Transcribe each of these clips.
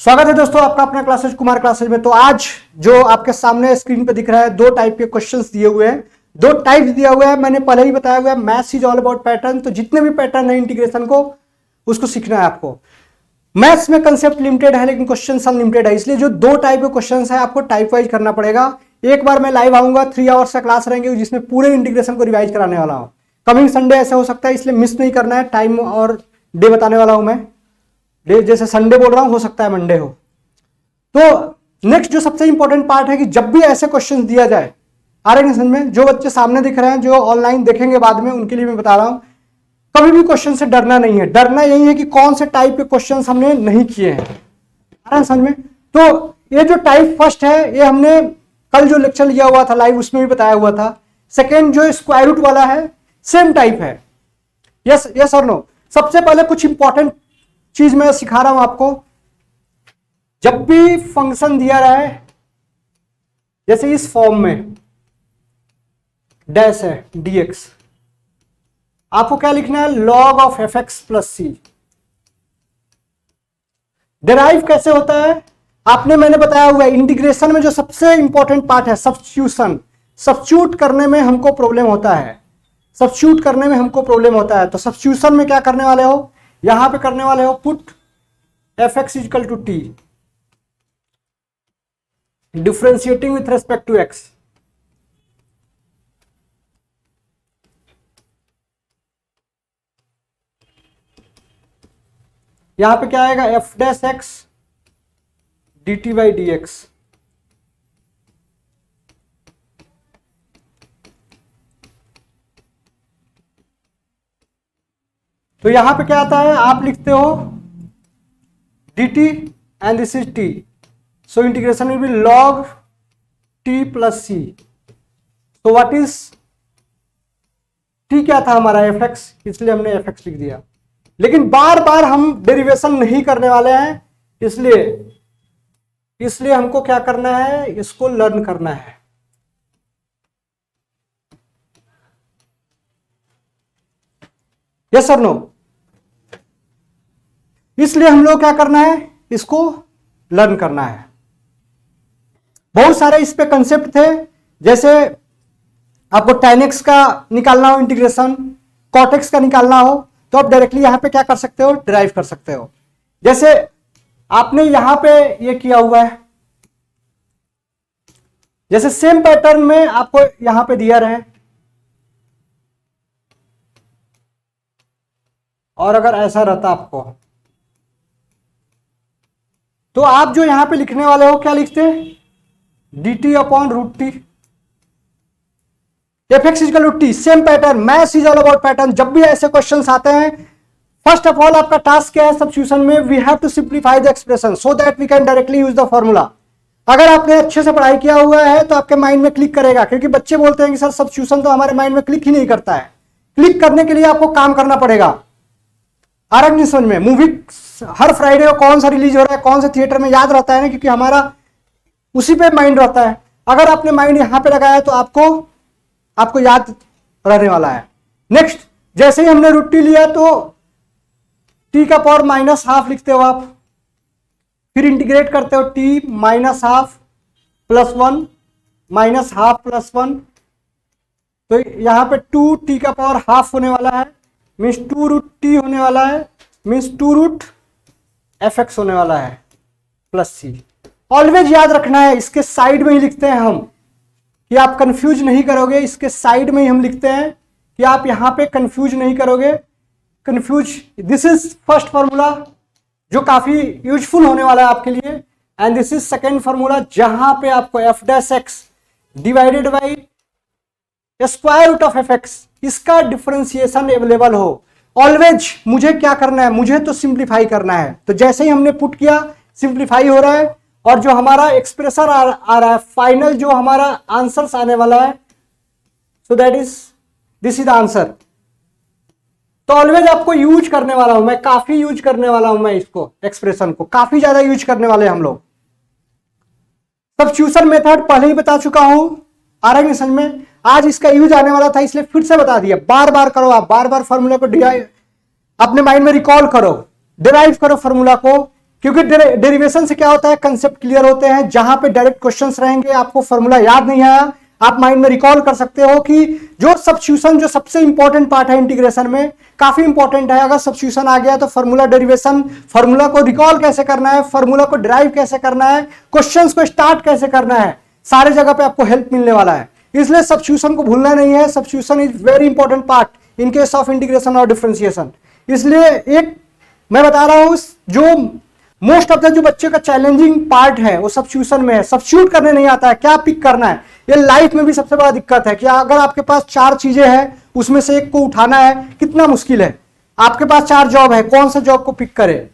स्वागत है दोस्तों आपका अपना क्लासेज कुमार क्लासेज में। तो आज जो आपके सामने स्क्रीन पे दिख रहा है, दो टाइप के क्वेश्चंस दिए हुए हैं, दो टाइप्स दिया हुआ है। मैंने पहले ही बताया हुआ है, maths is all about pattern. तो जितने भी पैटर्न है इंटीग्रेशन को, उसको सीखना है आपको। मैथ्स में कंसेप्ट लिमिटेड है लेकिन क्वेश्चन अनलिमिटेड है, इसलिए जो दो टाइप के क्वेश्चन है आपको टाइप वाइज करना पड़ेगा। एक बार मैं लाइव आऊंगा, 3 आवर्स का क्लास रहेंगे जिसमें पूरे इंटीग्रेशन को रिवाइज कराने वाला हूं। कमिंग संडे ऐसा हो सकता है, इसलिए मिस नहीं करना है। टाइम और डे बताने वाला हूं मैं। डे जैसे संडे बोल रहा हूं, हो सकता है मंडे हो। तो नेक्स्ट जो सबसे इंपॉर्टेंट पार्ट है कि जब भी ऐसे क्वेश्चन दिया जाए, आ रहे हैं समझ में, जो बच्चे सामने दिख रहे हैं, जो ऑनलाइन देखेंगे बाद में, उनके लिए मैं बता रहा हूं, कभी भी क्वेश्चन से डरना नहीं है। डरना यही है कि कौन से टाइप के क्वेश्चन हमने नहीं किए हैं। आ रहा है समझ में। तो ये जो टाइप फर्स्ट है, ये हमने कल जो लेक्चर लिया हुआ था लाइव, उसमें भी बताया हुआ था। सेकेंड जो स्क्वायर रूट वाला है, सेम टाइप है। यस यस और नो। सबसे पहले कुछ इंपॉर्टेंट चीज मैं सिखा रहा हूं आपको। जब भी फंक्शन दिया रहा है, जैसे इस फॉर्म में डैश है dx, आपको क्या लिखना है? log of fx plus c. Derive कैसे होता है आपने, मैंने बताया हुआ है। इंटीग्रेशन में जो सबसे इंपॉर्टेंट पार्ट है सब्स्टिट्यूशन। सब्स्टिट्यूट करने में हमको प्रॉब्लम होता है, सब्स्टिट्यूट करने में हमको प्रॉब्लम होता है। तो सब्स्टिट्यूशन में क्या करने वाले हो, यहां पे करने वाले हो put fx equal to T, differentiating with respect to x। यहां पे क्या आएगा? F dash X D T by D X. तो यहां पे क्या आता है, आप लिखते हो D T and this is T, so integration will be log t plus C. तो व्हाट इज t? क्या था हमारा fx, इसलिए हमने fx लिख दिया। लेकिन बार बार हम डेरिवेशन नहीं करने वाले हैं, इसलिए हमको क्या करना है, इसको लर्न करना है। यस और नो। इसलिए हम लोग क्या करना है, इसको लर्न करना है। बहुत सारे इस पे कंसेप्ट थे, जैसे आपको tan x का निकालना हो इंटीग्रेशन, cot x का निकालना हो, तो आप डायरेक्टली यहां पे क्या कर सकते हो, डिराइव कर सकते हो। जैसे आपने यहां पे ये किया हुआ है, जैसे सेम पैटर्न में आपको यहां पे दिया रहे, और अगर ऐसा रहता आपको, तो आप जो यहां पे लिखने वाले हो, क्या लिखते हैं? D t upon root t, f x equal to t. Same pattern, maths is all about pattern. जब भी ऐसे क्वेश्चंस आते हैं, फर्स्ट ऑफ ऑल आपका टास्क क्या है सब्स्टिट्यूशन में? We have to simplify the expression so that we can directly use the formula. अगर आपने अच्छे से पढ़ाई किया हुआ है तो आपके माइंड में क्लिक करेगा, क्योंकि बच्चे बोलते हैं कि सर सब्स्टिट्यूशन तो हमारे माइंड में क्लिक ही नहीं करता है। क्लिक करने के लिए आपको काम करना पड़ेगा। आ रहा नहीं समझ में? मूवी हर फ्राइडे को कौन सा रिलीज हो रहा है, कौन से थिएटर में, याद रहता है ना, क्योंकि हमारा उसी पे माइंड रहता है। अगर आपने माइंड यहां पे लगाया तो आपको याद रहने वाला है। नेक्स्ट, जैसे ही हमने रूट टी लिया तो टी का पावर माइनस हाफ लिखते हो आप, फिर इंटीग्रेट करते हो T minus half plus one, minus half plus one. तो यहां पे 2 टी का पावर हाफ होने वाला है, मीन्स 2 रूट टी होने वाला है, मीन्स 2 रूट एफ एक्स होने वाला है प्लस सी। ऑलवेज याद रखना है, इसके साइड में ही लिखते हैं हम, कि आप कंफ्यूज नहीं करोगे। इसके साइड में ही हम लिखते हैं कि आप यहां पे कंफ्यूज नहीं करोगे। Confuse, this is first formula जो काफी यूजफुल होने वाला है आपके लिए, and this is second formula जहां पे आपको f dash x divided by square root of f x, इसका डिफरेंशिएशन अवेलेबल हो। ऑलवेज मुझे क्या करना है, मुझे तो सिंप्लीफाई करना है। तो जैसे ही हमने पुट किया, सिंप्लीफाई हो रहा है, और जो हमारा एक्सप्रेशन आ रहा है, फाइनल जो हमारा आंसर आने वाला है, so that is this is the answer. तो ऑलवेज आपको यूज करने वाला हूं मैं, काफी यूज करने वाला हूं मैं, इसको एक्सप्रेशन को काफी ज्यादा यूज करने वाले हम लोग। सब्स्टिट्यूशन मेथड पहले ही बता चुका हूं, आ रहा है समझ में? आज इसका यूज आने वाला था, इसलिए फिर से बता दिया। बार बार करो, आप बार बार फॉर्मूला को अपने माइंड में रिकॉल करो, डिराइव करो फॉर्मूला को, क्योंकि डेरिवेशन से क्या होता है, कंसेप्ट क्लियर होते हैं। जहां पे डायरेक्ट क्वेश्चंस रहेंगे, आपको फॉर्मूला याद नहीं आया, आप माइंड में रिकॉल कर सकते हो कि जो सब्स्टिट्यूशन जो सबसे इंपॉर्टेंट पार्ट है इंटीग्रेशन में, काफी इंपॉर्टेंट है। अगर सब्स्टिट्यूशन आ गया तो फॉर्मूला डेरिवेशन, फॉर्मूला को रिकॉल कैसे करना है, फॉर्मूला को ड्राइव कैसे करना है, क्वेश्चंस को स्टार्ट कैसे करना है, सारे जगह पे आपको हेल्प मिलने वाला है। इसलिए सब्स्टिट्यूशन को भूलना नहीं है। Substitution is very important part in case of integration और डिफरेंशिएशन। इसलिए एक मैं बता रहा हूं, जो मोस्ट ऑफ द जो बच्चे का चैलेंजिंग पार्ट है वो सब्स्टिट्यूशन में है। सब्स्टिट्यूट करने नहीं आता है, क्या पिक करना है। ये लाइफ में भी सबसे बड़ा दिक्कत है कि अगर आपके पास 4 चीजें हैं, उसमें से एक को उठाना है, कितना मुश्किल है। आपके पास 4 जॉब है, कौन सा जॉब को पिक करे।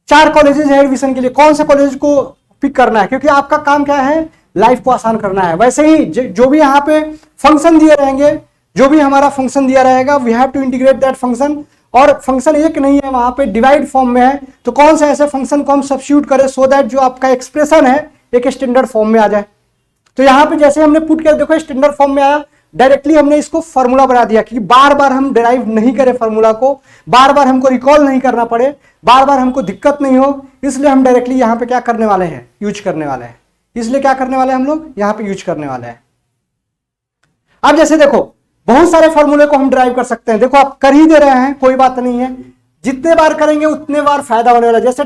4 कॉलेजेस है एडमिशन के लिए, कौन से कॉलेज को पिक करना है, क्योंकि आपका काम क्या है, लाइफ को आसान करना है। वैसे ही जो भी यहाँ पे फंक्शन दिए रहेंगे, जो भी हमारा फंक्शन दिया रहेगा, we have to integrate that function. और फंक्शन एक नहीं है, वहां पे डिवाइड फॉर्म में है, तो कौन से ऐसे फंक्शन को हम सब्स्टिट्यूट करें सो दैट जो आपका एक्सप्रेशन है एक स्टैंडर्ड फॉर्म में आ जाए। तो यहाँ पे जैसे हमने पुट कर, देखो स्टैंडर्ड फॉर्म में आया, डायरेक्टली हमने इसको फॉर्मूला बना दिया कि बार बार हम डिराइव नहीं करें फॉर्मूला को, बार बार हमको रिकॉल नहीं करना पड़े, बार बार हमको दिक्कत नहीं हो। इसलिए हम डायरेक्टली यहाँ पे क्या करने वाले हैं, यूज करने वाले हैं। इसलिए क्या करने वाले हैं, हम लोग यहाँ पे यूज करने वाले हैं। अब जैसे देखो, बहुत सारे फॉर्मूले को हम ड्राइव कर सकते हैं। देखो आप कर ही दे रहे हैं, कोई बात नहीं है, जितने बार करेंगे उतने बार फायदा होने वाला है। जैसे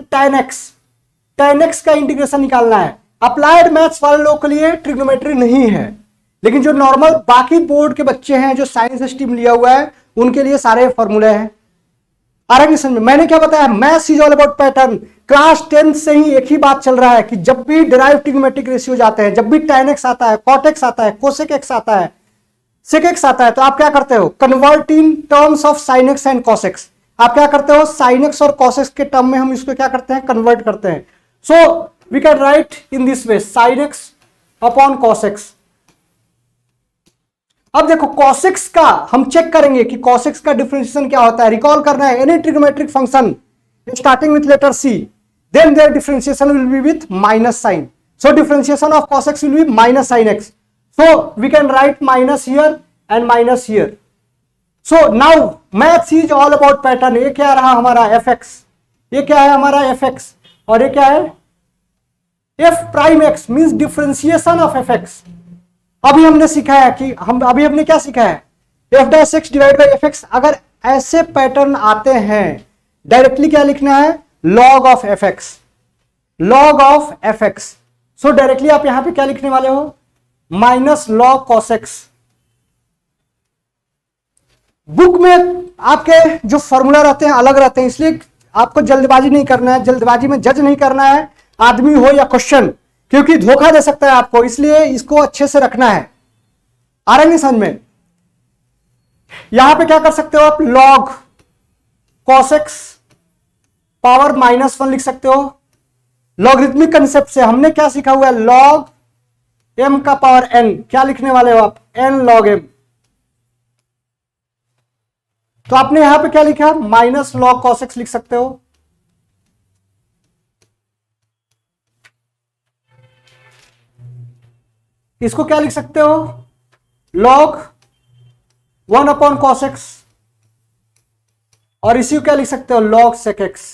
tan x का इंटीग्रेशन निकालना है। अप्लाइड मैथ्स वाले लोगों के लिए ट्रिग्नोमेट्री नहीं है, लेकिन जो नॉर्मल बाकी बोर्ड के बच्चे हैं जो साइंस स्ट्रीम लिया हुआ है, उनके लिए सारे फॉर्मूले हैं। आगे समझ में मैंने क्या बताया, maths is all about pattern. Class 10 से ही एक ही बात चल रहा है कि जब भी डिराइव ट्रिग्नोमेट्रिक रेशियो जाते हैं, जब भी tan x आता है, cot x आता है, cosec x आता है, sec x आता है, तो आप क्या करते हो, convert in terms of sin x and cos x। आप क्या करते हो, sin x और cos x के टर्म में हम इसको क्या करते हैं, कन्वर्ट करते हैं। So we can write in this way, sin x upon cos x। अब देखो cos x का हम चेक करेंगे कि cos x का डिफरेंशिएशन क्या होता है। रिकॉल करना है, any trigonometric function starting with letter c, then their differentiation will be with minus sign. So differentiation of cos x will be minus sin x। So we can write minus here and minus here. So now maths is all about pattern। ये क्या रहा हमारा fx, ये क्या है हमारा fx, और ये क्या है f prime x, means differentiation of fx। अभी हमने सीखा है कि अभी हमने क्या सीखा है, f dash x divide by fx। अगर ऐसे पैटर्न आते हैं, डायरेक्टली क्या लिखना है, log of fx, log of fx। So directly आप यहां पे क्या लिखने वाले हो, minus log cos x। Book में आपके जो फॉर्मूला रहते हैं अलग रहते हैं, इसलिए आपको जल्दबाजी नहीं करना है, जल्दबाजी में जज नहीं करना है आदमी हो या क्वेश्चन, क्योंकि धोखा दे सकता है आपको। इसलिए इसको अच्छे से रखना है। आ रहा है समझ में। यहां पे क्या कर सकते हो आप, log cos x पावर -1 लिख सकते हो। लॉगरिथमिक कंसेप्ट से हमने क्या सीखा हुआ है, log m का पावर n, क्या लिखने वाले हो आप, n log m। तो आपने यहां पे क्या लिखा, माइनस log cos x लिख सकते हो। इसको क्या लिख सकते हो, log 1 अपॉन cos x, और इसी को क्या लिख सकते हो, log sec x।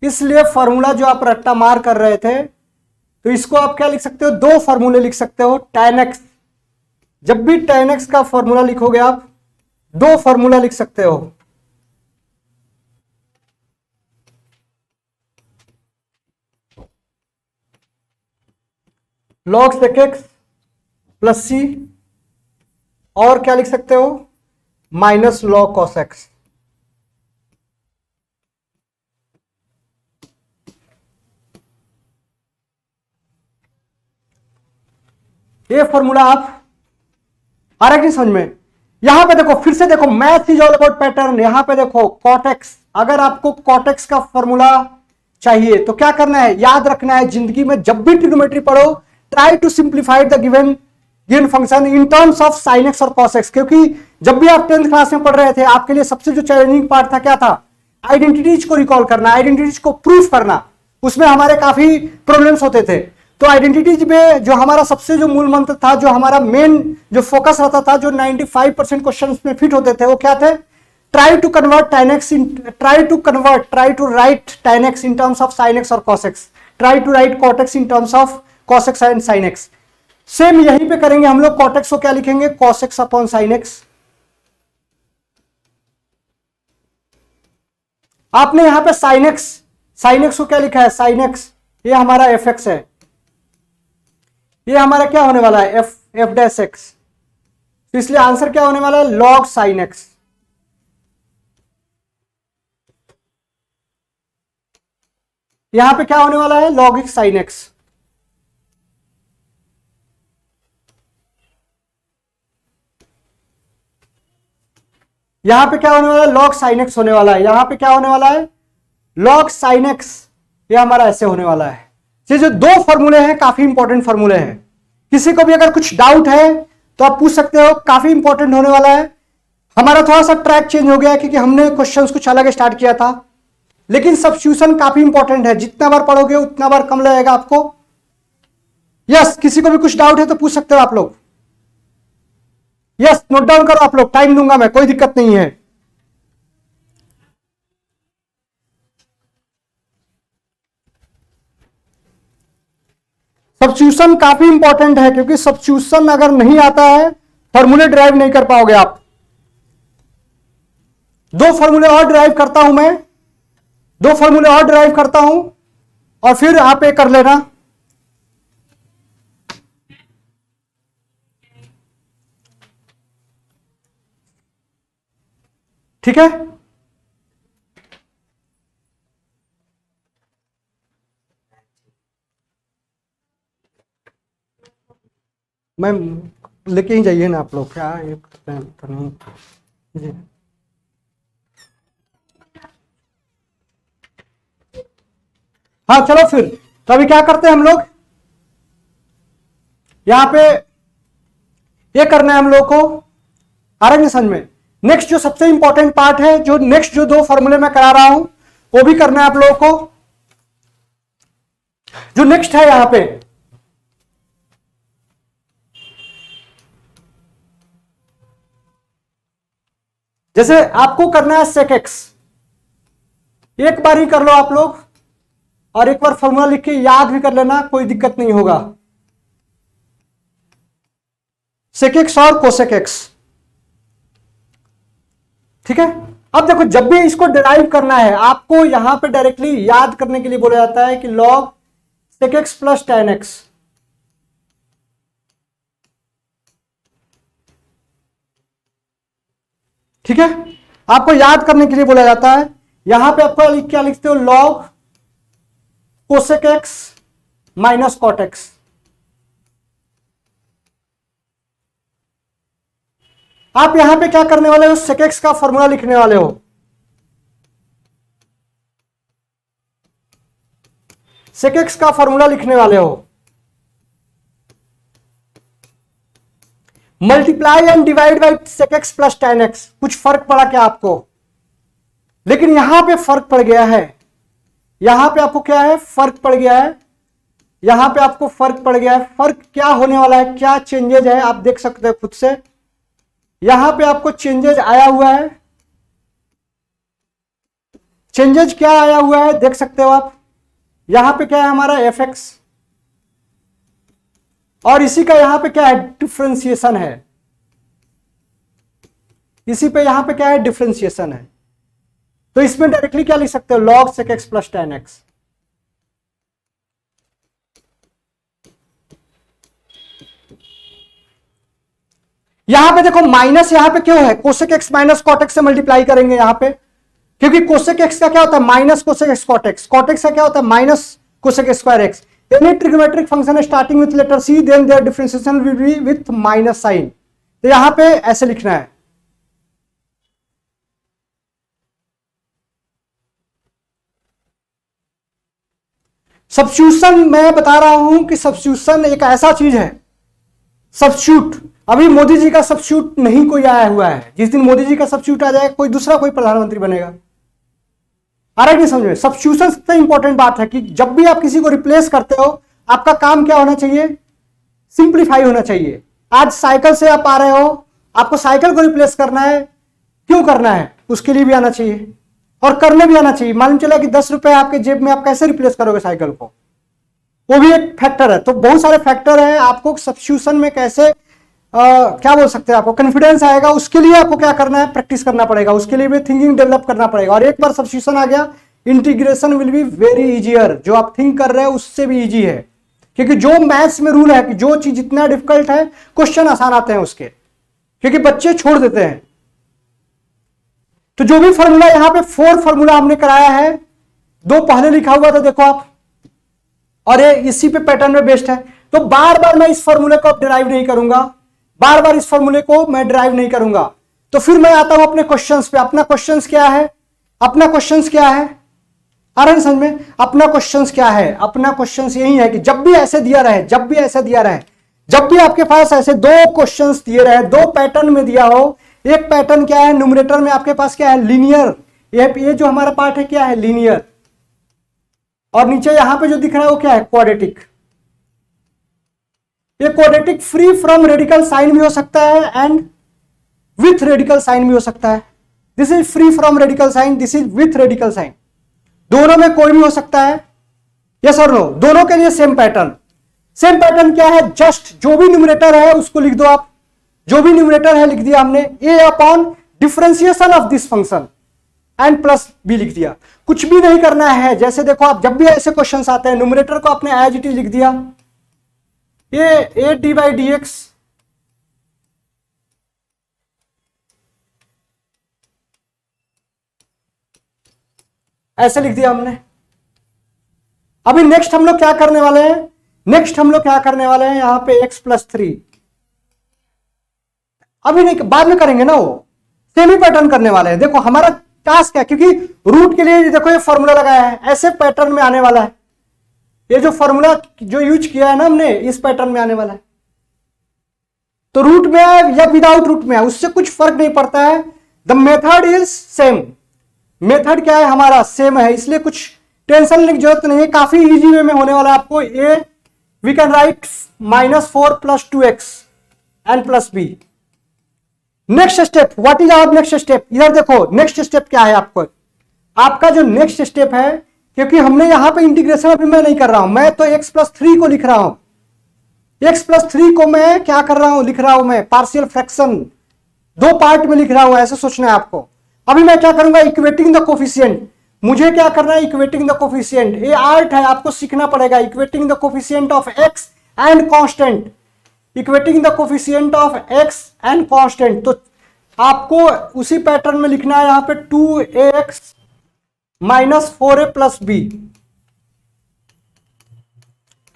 इसलिए फॉर्मूला जो आप रट्टा मार कर रहे थे, तो इसको आप क्या लिख सकते हो, 2 फॉर्मूले लिख सकते हो। tan x, जब भी tan x का फॉर्मूला लिखोगे आप 2 फॉर्मूला लिख सकते हो। log sec x plus c, और क्या लिख सकते हो, माइनस log cos x। ये फॉर्मूला आप आ रहा है समझ में। यहां पे देखो, फिर से देखो, math is all about pattern. यहां पे देखो cot x, अगर आपको cot x का फॉर्मूला चाहिए तो क्या करना है, याद रखना है, जिंदगी में जब भी ट्रिग्नोमेट्री पढ़ो, try to simplify the given function in terms of sin x और cos x। क्योंकि जब भी आप 10th क्लास में पढ़ रहे थे, आपके लिए सबसे जो चैलेंजिंग पार्ट था क्या था, आइडेंटिटीज को रिकॉल करना, आइडेंटिटीज को प्रूफ करना। उसमें हमारे काफी प्रॉब्लम्स होते थे। तो आइडेंटिटीज में जो हमारा सबसे जो मूल मंत्र था, जो हमारा मेन जो फोकस रहता था, जो 95% क्वेश्चंस में फिट होते थे, वो क्या थे, try to convert tan x in try to write tan x in terms of sin x or cos x, try to write cot x in terms of cos x and sin x. Same यहीं पे करेंगे हम लोग, cot x को क्या लिखेंगे, cos x upon sin x. आपने यहां पे sin x को क्या लिखा है, sin x, ये हमारा fx है, ये हमारा क्या होने वाला है, f डैश x. तो इसलिए आंसर क्या होने वाला है, log sin x. यहां पे क्या होने वाला है, log x sin x. यहां पे क्या होने वाला है, log sin x होने वाला है. यहां पे क्या होने वाला है, log sin x. ये हमारा ऐसे होने वाला है. ये जो दो फॉर्मूले हैं काफी इंपॉर्टेंट फॉर्मूले हैं. किसी को भी अगर कुछ डाउट है तो आप पूछ सकते हो, काफी इंपॉर्टेंट होने वाला है. हमारा थोड़ा सा ट्रैक चेंज हो गया है क्योंकि हमने क्वेश्चंस कुछ अलग स्टार्ट किया था, लेकिन सब्स्टिट्यूशन काफी इंपॉर्टेंट है. जितना बार पढ़ोगे उतना बार कम लगेगा आपको. यस, किसी को भी कुछ डाउट है तो पूछ सकते हो आप लोग. यस, नोट डाउन करो आप लोग, टाइम दूंगा मैं, कोई दिक्कत नहीं है. सब्स्टिट्यूशन काफी इंपॉर्टेंट है क्योंकि सब्स्टिट्यूशन अगर नहीं आता है फॉर्मूले ड्राइव नहीं कर पाओगे आप. दो फॉर्मूले और ड्राइव करता हूं मैं, दो फॉर्मूले और ड्राइव करता हूं और फिर आप ये कर लेना. ठीक है, मैं लेके ही जाइए ना आप लोग, क्या एक तो नहीं जी. हाँ चलो फिर, तो अभी क्या करते हैं हम लोग, यहां पे ये करना है हम लोग को. आ रहा है समझ में. नेक्स्ट जो सबसे इंपॉर्टेंट पार्ट है, जो नेक्स्ट जो दो फॉर्मूले मैं करा रहा हूं वो भी करना है आप लोगों को. जो नेक्स्ट है यहां पे, जैसे आपको करना है sec x, एक बार ही कर लो आप लोग और एक बार फॉर्मूला लिख के याद भी कर लेना, कोई दिक्कत नहीं होगा. sec x और cosec x. ठीक है, अब देखो जब भी इसको डिराइव करना है आपको यहां पे डायरेक्टली याद करने के लिए बोला जाता है कि log sec x plus tan x. ठीक है, आपको याद करने के लिए बोला जाता है. यहां पे आपको क्या लिखते हो, log cosec x minus cot x. आप यहां पे क्या करने वाले हो, sec x का फॉर्मूला लिखने वाले हो. sec x का फॉर्मूला लिखने वाले हो. Multiply and divide by sec x plus tan x. कुछ फर्क पड़ा क्या आपको, लेकिन यहां पे फर्क पड़ गया है. यहां पे आपको क्या है, फर्क पड़ गया है. यहां पे आपको फर्क पड़ गया है. फर्क क्या होने वाला है, क्या चेंजेज है आप देख सकते हो खुद से. यहां पे आपको चेंजेज आया हुआ है. चेंजेज क्या आया हुआ है देख सकते हो आप. यहां पे क्या है हमारा fx और इसी का यहां पे क्या है, डिफरेंशिएशन है. इसी पे यहां पे क्या है, डिफरेंशिएशन है. तो इसमें डायरेक्टली क्या लिख सकते हो, log sec x plus tan x. यहां पे देखो माइनस यहां पे क्यों है, cosec x minus cot x से मल्टीप्लाई करेंगे यहां पे, क्योंकि कोसेक एक्स का क्या होता है, minus cosec x cot x. Cot x का क्या होता है, minus cosec square x. Any trigonometric function starting with letter c then their differentiation will be with minus sign. तो यहां पे ऐसे लिखना है. सब्स्टिट्यूशन मैं बता रहा हूं कि सब्स्टिट्यूशन एक ऐसा चीज है, सब्स्टिट्यूट अभी मोदी जी का सब्स्टिट्यूट नहीं कोई आया हुआ है. जिस दिन मोदी जी का सब्स्टिट्यूट आ जाएगा कोई दूसरा कोई प्रधानमंत्री बनेगा. आ रहा है नहीं समझ में. सब्स्टिट्यूशन सबसे इंपॉर्टेंट बात है कि जब भी आप किसी को रिप्लेस करते हो आपका काम क्या होना चाहिए, सिंप्लीफाई होना चाहिए. आज साइकिल से आप आ रहे हो, आपको साइकिल को रिप्लेस करना है. क्यों करना है, उसके लिए भी आना चाहिए और करने भी आना चाहिए। मालूम चला कि 10 रुपए आपके जेब में, आप कैसे रिप्लेस करोगे साइकिल को, वो भी एक फैक्टर है। तो बहुत सारे फैक्टर हैं, आपको सब्स्टिट्यूशन में कैसे क्या बोल सकते हैं, आपको कॉन्फिडेंस आएगा, उसके लिए आपको क्या करना है, प्रैक्टिस करना पड़ेगा, उसके लिए भी थिंकिंग डेवलप करना पड़ेगा। और एक बार सब्स्टिट्यूशन आ गया, integration will be very easier. जो आप थिंक कर रहे हैं उससे भी इजी है, क्योंकि जो मैथ्स में रूल है कि जो चीज जितना डिफिकल्ट है क्वेश्चन आसान आते हैं उसके, क्योंकि बच्चे छोड़ देते हैं। तो जो भी फॉर्मूला यहां पे 4 फॉर्मूला हमने कराया है, 2 पहले लिखा हुआ था देखो आप, और ये इसी पे पैटर्न में बेस्ड है। तो बार बार मैं इस फॉर्मूले को डिराइव नहीं करूंगा, बार बार इस फॉर्मूले को मैं डिराइव नहीं करूंगा। तो फिर मैं आता हूं अपने क्वेश्चंस पे। अपना क्वेश्चंस क्या है, अपना क्वेश्चंस क्या है, आ रहा है समझ में? अपना क्वेश्चंस क्या है, अपना क्वेश्चंस यही है कि जब भी ऐसे दिया रहे, जब भी ऐसे दिया रहे, जब भी आपके पास ऐसे 2 क्वेश्चंस दिए रहे, 2 पैटर्न में दिया हो, एक पैटर्न क्या है, न्यूमरेटर में आपके पास क्या है, लीनियर, ये जो हमारा पार्ट है क्या है, लीनियर, और नीचे यहां पे जो दिख रहा है वो क्या है, क्वाड्रेटिक। ये quadratic free from radical sign भी हो सकता है एंड विथ रेडिकल साइन भी हो सकता है। This is free from radical sign, this is with radical sign, दोनों में कोई भी हो सकता है। यस और नो, दोनों के लिए सेम पैटर्न। सेम पैटर्न क्या है, जस्ट जो भी न्यूमरेटर है उसको लिख दो आप, जो भी न्यूमरेटर है लिख दिया हमने, A upon differentiation of this function and plus B लिख दिया। कुछ भी नहीं करना है। जैसे देखो आप जब भी ऐसे क्वेश्चंस आते हैं, न्यूमरेटर को आपने एज इट इज लिख दिया, A D by D x ऐसे लिख दिया हमने। अभी नेक्स्ट हम लोग क्या करने वाले हैं, नेक्स्ट हम लोग क्या करने वाले हैं, यहां पे x प्लस 3, अभी नहीं, बाद में करेंगे ना, वो सेम ही पैटर्न करने वाले हैं। देखो हमारा टास्क है, क्योंकि रूट के लिए देखो ये फॉर्मूला लगाया है, ऐसे पैटर्न में आने वाला है। ये जो फॉर्मूला जो यूज किया है ना हमने, इस पैटर्न में आने वाला है। तो रूट में है या विदाउट रूट में है, उससे कुछ फर्क नहीं पड़ता है। The method is same, method क्या है हमारा, सेम है, इसलिए कुछ टेंशन लेने की जरूरत नहीं है। काफी इजी वे में होने वाला है आपको। A we can write -4 + 2x and plus b. Next step, what is our next step, इधर देखो नेक्स्ट स्टेप क्या है आपको, आपका जो नेक्स्ट स्टेप है, क्योंकि हमने यहां पे इंटीग्रेशन अभी मैं नहीं कर रहा हूं, मैं तो x + 3 को लिख रहा हूं। x + 3 को मैं क्या कर रहा हूं, लिख रहा हूं मैं पार्शियल फ्रैक्शन, 2 पार्ट में लिख रहा हूं, ऐसे सोचना है आपको। अभी मैं क्या करूंगा, इक्वेटिंग द कोफिशिएंट, मुझे क्या करना है, इक्वेटिंग द कोफिशिएंट। ये आर्ट है, आपको सीखना पड़ेगा। Equating the coefficient of x and constant, equating the coefficient of x and constant. तो आपको उसी पैटर्न में लिखना है, यहां पे 2ax - 4a + b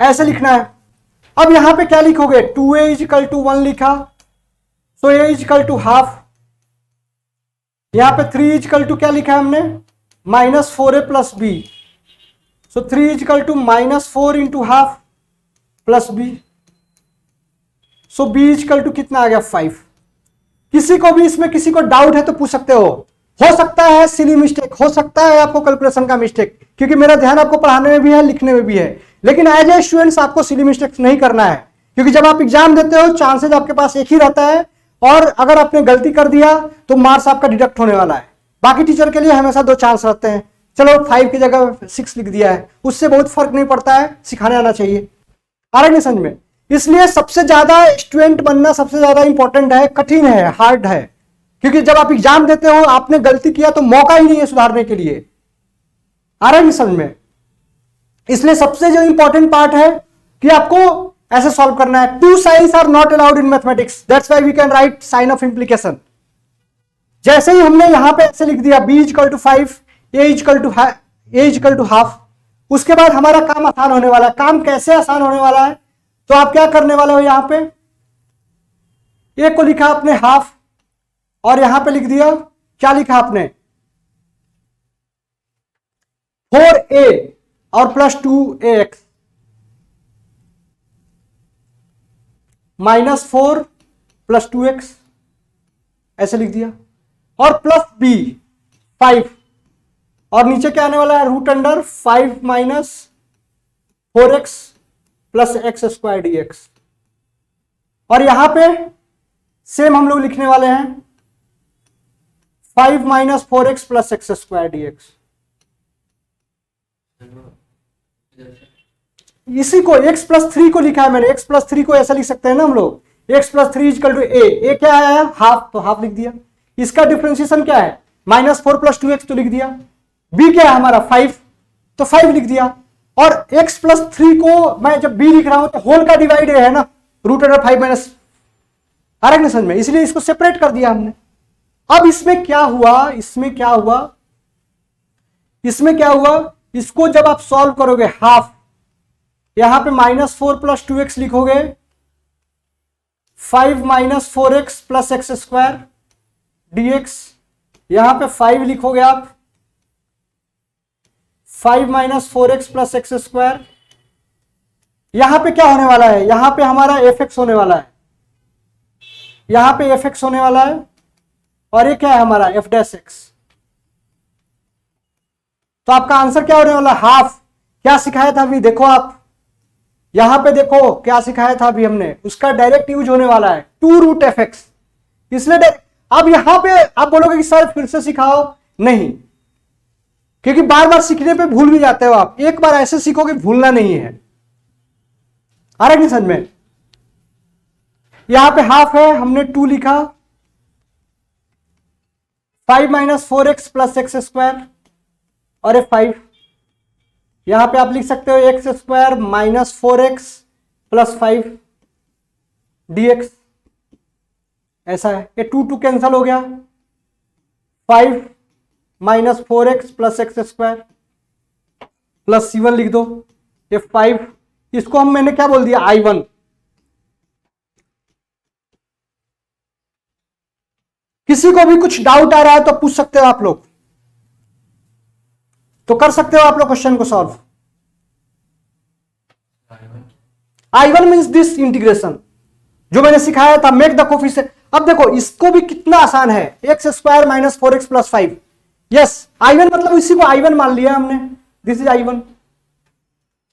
ऐसे लिखना है। अब यहां पे क्या लिखोगे, 2a = 1 लिखा, सो a = ½ यहां पे 3 = क्या लिखा है हमने, -4a + b, सो 3 = -4 × ½ + b, सो b = कितना आ गया, 5। किसी को भी इसमें किसी को डाउट है तो पूछ सकते हो सकता है सिली मिस्टेक, हो सकता है आपको कैलकुलेशन का मिस्टेक, क्योंकि मेरा ध्यान आपको पढ़ाने में भी है, लिखने में भी है। लेकिन एज ए स्टूडेंट्स आपको सिली मिस्टेक्स नहीं करना है, क्योंकि जब आप एग्जाम देते हो चांसेस आपके पास एक ही रहता है, और अगर आपने गलती कर दिया तो मार्क्स आपका डिडक्ट होने वाला है। बाकी टीचर के लिए हमेशा 2 चांस रहते हैं। चलो 5 की जगह 6 लिख दिया है, उससे बहुत फर्क नहीं पड़ता है, सिखाने आना चाहिए। आ रहा है समझ में? इसलिए सबसे ज्यादा स्टूडेंट बनना सबसे ज्यादा इंपॉर्टेंट है, कठिन है, हार्ड है, क्योंकि जब आप एग्जाम देते हो आपने गलती किया तो मौका ही नहीं है सुधारने के लिए। आ रहा है समझ में? इसलिए सबसे जो इंपॉर्टेंट पार्ट है कि आपको ऐसे सॉल्व करना है। 2 signs are not allowed in mathematics, that's why we can write sign of implication. जैसे ही हमने यहां पे ऐसे लिख दिया b = 5, a = ½ उसके बाद हमारा काम आसान होने वाला है। काम कैसे आसान होने वाला है, तो आप क्या करने वाले हो, यहां पे a को लिखा आपने ½ और यहां पे लिख दिया, क्या लिखा आपने, 4a और +2ax -4 + 2x ऐसे लिख दिया, और प्लस b 5, और नीचे क्या आने वाला है, √5 - 4x + x² dx। और यहां पे सेम हम लोग लिखने वाले हैं 5 minus 4x plus x square dx. इसी को x प्लस 3 को लिखा है मैंने, x प्लस 3 को ऐसा लिख सकते हैं ना हम लोग, x प्लस 3 इक्वल टू ए क्या आया हाफ, तो हाफ लिख दिया। इसका डिफरेंशिएशन क्या है, माइनस 4 प्लस 2x तो लिख दिया। b क्या है हमारा 5, तो 5 लिख दिया। और x प्लस 3 को मैं जब b लिख रहा हूं तो होल का डिवाइड है ना, रूट अंडर 5 माइनस, आ रहा है समझ में, इसलिए इसको सेपरेट कर दिया हमने। अब इसमें क्या हुआ, इसमें क्या हुआ, इसको जब आप सॉल्व करोगे हाफ, यहां पे माइनस 4 प्लस 2x लिखोगे, 5 minus 4x plus x square dx, यहां पे 5 लिखोगे आप, 5 minus 4x plus x square. यहां पे क्या होने वाला है, यहां पे हमारा fx होने वाला है, यहां पे fx होने वाला है, और ये क्या है हमारा f डैश x। तो आपका आंसर क्या होने वाला, हाफ। क्या सिखाया था अभी, देखो आप यहां पे देखो क्या सिखाया था अभी हमने, उसका डायरेक्ट यूज होने वाला है 2 रूट एफ एक्स। इसलिए अब यहां पे आप बोलोगे कि सर फिर से सिखाओ, नहीं, क्योंकि बार बार सीखने पे भूल भी जाते हो आप, एक बार ऐसे सीखोगे भूलना नहीं है। आ रहा है समझ में, यहां पे हाफ है, हमने 2 लिखा, 5 minus 4x plus x square, और ये 5, यहां पे आप लिख सकते हो x square minus 4x plus 5 dx, ऐसा है। ये 2 कैंसल हो गया, 5 minus 4x plus x square plus c1 लिख दो, ये 5, इसको हम मैंने क्या बोल दिया i1। किसी को भी कुछ डाउट आ रहा है तो पूछ सकते हो आप लोग, तो कर सकते हो आप लोग क्वेश्चन को solve. I1 means this integration जो मैंने सिखाया था, मेक द कोफिशिएंट। अब देखो इसको भी कितना आसान है, x square minus 4x plus 5, yes I1 मतलब इसी को I1 मान लिया हमने, दिस इज I1।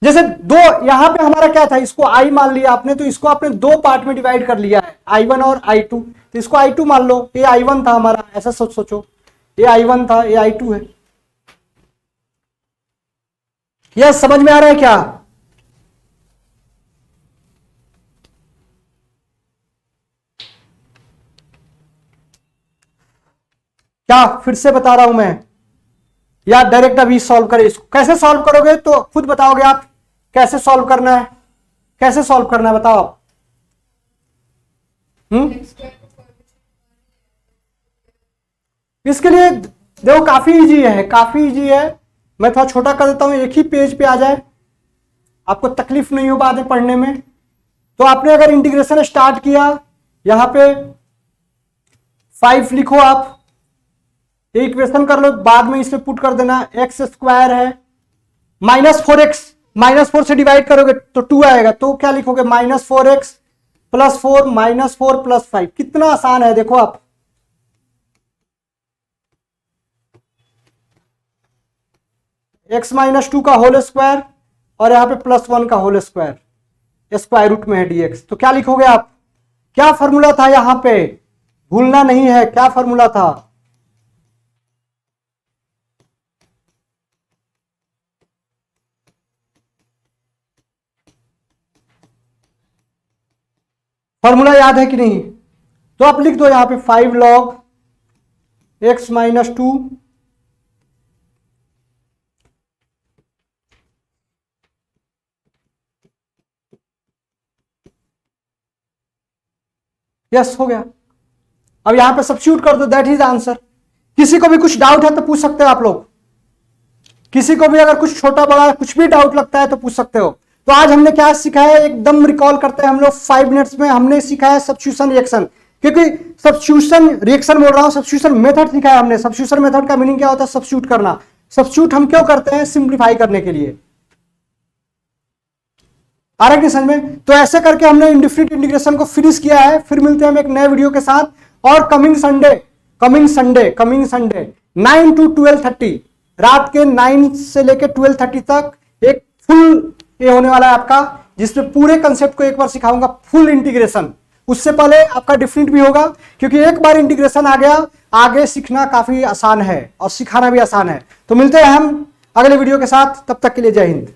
जैसे दो यहां पे हमारा क्या था, इसको I मान लिया आपने, तो इसको आपने 2 पार्ट में डिवाइड कर लिया है, I1 और I2, तो इसको I2 मान लो, ये I1 था हमारा, ऐसा सोचो, ये I1 था, ये I2 है। यस समझ में आ रहा है क्या, क्या फिर से बता रहा हूं मैं, या डायरेक्ट अभी सॉल्व करें इसको, कैसे सॉल्व करोगे तो खुद बताओगे आप, कैसे सॉल्व करना है, कैसे सॉल्व करना है बताओ आप। इसके लिए देखो काफी इजी है, काफी इजी है, मैं थोड़ा छोटा कर देता हूं, एक ही पेज पे आ जाए, आपको तकलीफ नहीं हो बाद में पढ़ने में। तो आपने अगर इंटीग्रेशन स्टार्ट किया, यहां पे 5 लिखो आप, इक्वेशन कर लो, बाद में इसमें पुट कर देना, एक्स स्क्वायर है माइनस 4x, माइनस 4 से डिवाइड करोगे तो 2 आएगा, तो क्या लिखोगे minus 4x plus 4 minus 4 plus 5। कितना आसान है देखो आप, x माइनस 2 का होल स्क्वायर और यहां पे प्लस 1 का होल स्क्वायर, स्क्वायर रूट में है dx। तो क्या लिखोगे आप, क्या फॉर्मूला था यहां पे, भूलना नहीं है, क्या फॉर्मूला था, फॉर्मूला याद है कि नहीं, तो आप लिख दो यहां पे 5 log x माइनस 2 यस हो गया। अब यहां पे सब्स्टिट्यूट कर दो, दैट इज आंसर। किसी को भी कुछ डाउट है तो पूछ सकते हो आप लोग, किसी को भी अगर कुछ छोटा बड़ा कुछ भी डाउट लगता है तो पूछ सकते हो। तो आज हमने क्या सिखाया है, एकदम रिकॉल करते हैं हम लोग 5 मिनट्स में। हमने सिखाया सब्स्टिट्यूशन रिएक्शन, क्योंकि सब्स्टिट्यूशन रिएक्शन बोल रहा हूं, सब्स्टिट्यूशन मेथड सिखाया हमने। सब्स्टिट्यूशन मेथड का मीनिंग क्या होता है, सब्स्टिट्यूट करना। सब्स्टिट्यूट हम क्यों करते हैं, सिंप्लीफाई करने के लिए। आ रहा है समझ में, तो ऐसे करके हमने इंडिफिनिट इंटीग्रेशन को फिनिश किया है। फिर मिलते हैं हम एक नए वीडियो के साथ, और कमिंग संडे 9 to 12:30, रात के 9 से लेकर 12:30 तक एक फुल ये होने वाला है आपका, जिसमें पूरे कंसेप्ट को एक बार सिखाऊंगा, फुल इंटीग्रेशन। उससे पहले आपका डिफरेंट भी होगा, क्योंकि एक बार इंटीग्रेशन आ गया, आगे सीखना काफी आसान है और सिखाना भी आसान है। तो मिलते हैं हम अगले वीडियो के साथ, तब तक के लिए जय हिंद।